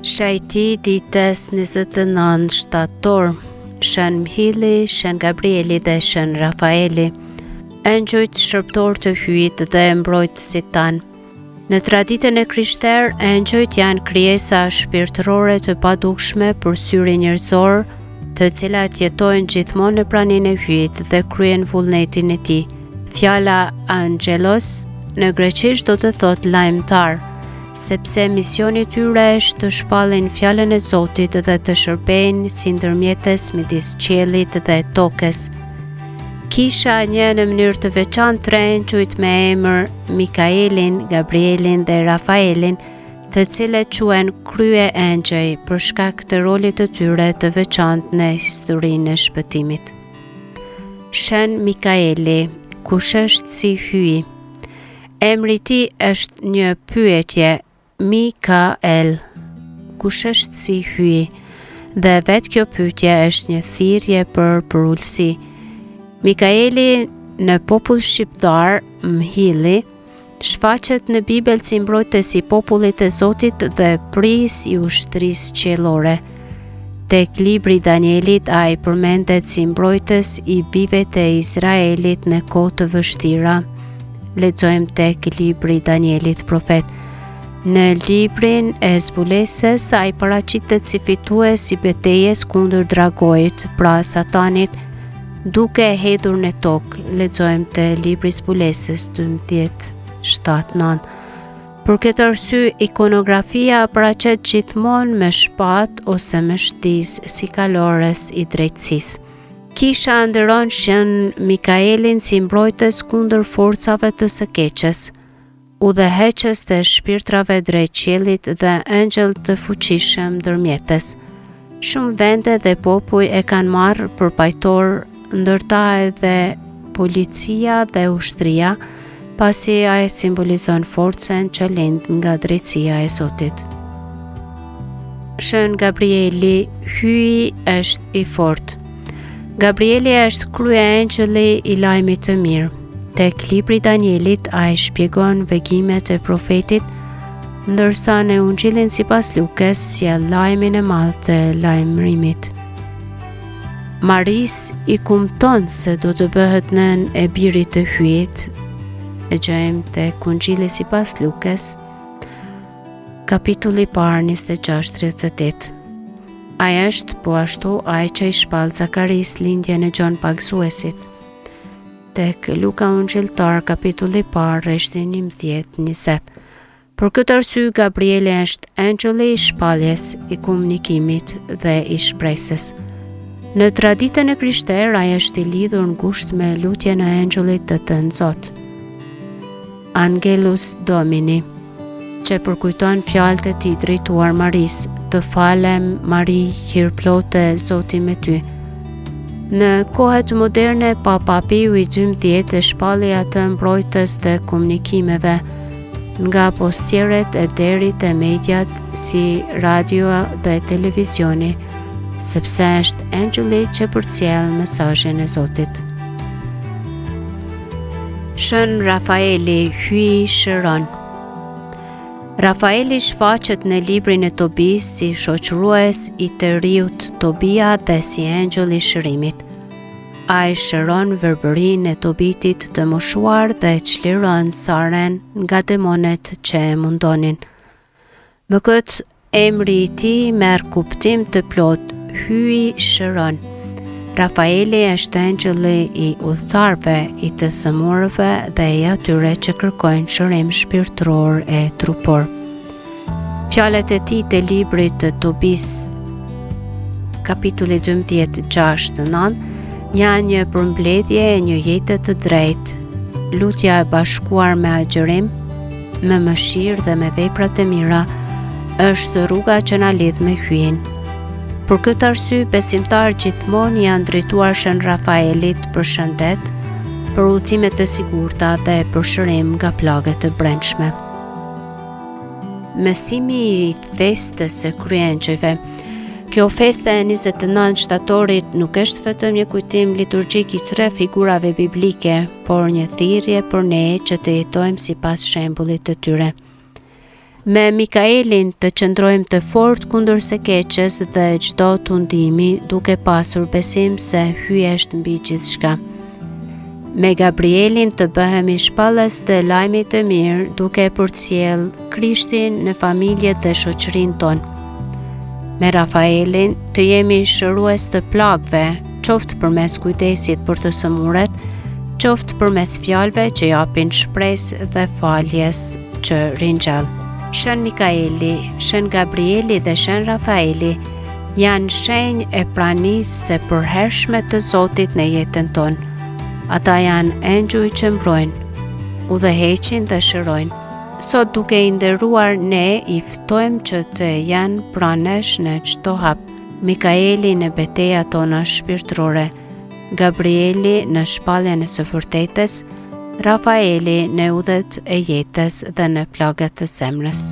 Shajti ditës 29 shtator, Shën Mihili, Shën Gabrieli dhe Shën Rafaeli, engjëjt shërptor të hyjit dhe mbrojtësit tanë. Në traditën e krishterë, engjëjt janë krijesa shpirtërore të padukshme për syrin njerëzor, të cilat jetojnë gjithmonë në praninë e hyjit dhe kryen vullnetin e tij. Fjala angelos në greqisht do të thotë lajmëtar, sepse misioni tyre është të shpallin fjalën e Zotit dhe të shërbejnë si ndërmjetës midis qiellit dhe tokës. Kisha një në mënyrë të veçantë tre engjëjt me emër Mikaelin, Gabrielin dhe Rafaelin, të cilët quhen krye engjëj për shkak të rolit të tyre të veçantë në historinë e shpëtimit. Shën Mikaeli, kush është si hyj? Emri i tij është një pyetje, Mikael, kush është si hyj? Dhe vetë kjo pyetje është një thirrje për përullësi. Mikaeli në popull shqiptar, Mhili, shfaqet në Bibël si mbrojtës i popullit e Zotit dhe pris i ushtrisë qiellore. Tek libri i Danielit ai përmendet si mbrojtës i bijve të Izraelit në kohë të vështira. Lexojmë tek libri i Danielit profet. Në librin e zbulesës ai paraqitet si fitues i betejës kundër dragojit, pra Satanit, duke e hedhur në tokë. Lexojmë te libri i zbulesës 12:7-9. Për këtë arsye, ikonografia paraqet gjithmonë me shpatë ose me shtizë si kalores i drejtësisë. Kisha ndëron Shën Mikaelin si mbrojtës kundër forcave të së keqes, udhëheqës të shpirtrave drejt qiellit dhe engjëll të fuqishëm ndërmjetës. Shumë vende dhe popuj e kanë marrë për pajtor, ndërta edhe policia dhe ushtria, pasi ai simbolizon forcën që lind nga drejtësia e Zotit. Shën Gabrieli, hyji është i fortë. Gabrieli është krye engjëlli i lajmit të mirë. Tek libri i Danielit ai shpjegon vegimet e profetit, ndërsa në Ungjillin sipas Lukës sjell lajmin e madh të lajmërimit. Maris i kumton se do të bëhet nën e birit të hyjit. E gjejmë tek Ungjilli sipas Lukës, kapitulli 26:38. Ai është po ashtu ai që i shpall Zakaris lindjen e Gjon Pagësuesit. Tek Luka Ungjilltar, kapitulli 1, rreshti 11-20. Për këtë arsye Gabrieli është engjëlli i shpalljes, i komunikimit dhe i shpresës. Në traditën e krishterë ai është i lidhur ngushtë me lutjen e engjëllit të Zot. Angelus Domini, që përkujton fjalët e tij drejtuar Maris, të falem Mari, hirplote Zoti me ty. Në kohët moderne, Papa Piu i 12 e shpalli atë mbrojtës të komunikimeve nga postjeret e derit e mediat si radio dhe televizioni, sepse është engjëlli që përcjell mesazhin e Zotit. Shën Rafaeli, hyj shëron. Rafaeli shfaqet në librin e Tobis si shoqërues i të riut Tobia dhe si engjëll i shërimit. Ai shëron verbërinë e Tobitit të moshuar dhe çliron Saren nga demonet që e mundonin. Me këtë, emri i tij merr kuptim të plot, hyj shëron. Rafaeli është engjëlli i udhëtarëve, i të thëmurëve dhe i atyre që kërkojnë shërim shpirtëror e trupor. Fjalët e tij të librit të Tobis, kapitulli 12:6-9, janë një përmbledhje e një jete të drejtë, lutja e bashkuar me agjërim, me mëshirë dhe me vepra të mira, është rruga që na lidh me hyjin. Për këtë arsye, besimtarët gjithmonë janë drejtuar Shën Rafaelit për shëndet, për udhëtime të sigurta dhe për shërim nga plagët të brendshme. Mësimi i festës së kryengjëjve. Kjo festa e 29 shtatorit nuk është vetëm një kujtim liturgjik i tre figurave biblike, por një thirrje për ne që të jetojmë sipas shembullit të tyre. Me Mikaelin të qëndrojmë të fort kundër së keqes dhe çdo tundimi, duke pasur besim se hyesht mbi gjithçka. Me Gabrielin të bëhemi shpallës të lajmit të mirë, duke përcjell Krishtin në familjet dhe shoqërinë tonë. Me Rafaelin të jemi shërues të plagëve, qoftë përmes kujdesit për të sëmurët, qoftë përmes fjalëve që japin shpresë dhe faljes që ringjall. Shën Mikaeli, Shën Gabrieli dhe Shën Rafaeli janë shenjë e pranisë së përhershme të Zotit në jetën tonë. Ata janë engjëj që mbrojnë, udhëheqin dhe shërojnë. Sot duke i nderuar ne i ftojmë që të janë pranë nesh në çdo hap. Mikaeli në betejat tona shpirtërore, Gabrieli në shpalljen e së vërtetës, Rafaeli në udhët e jetës dhe në plagët të zemrës.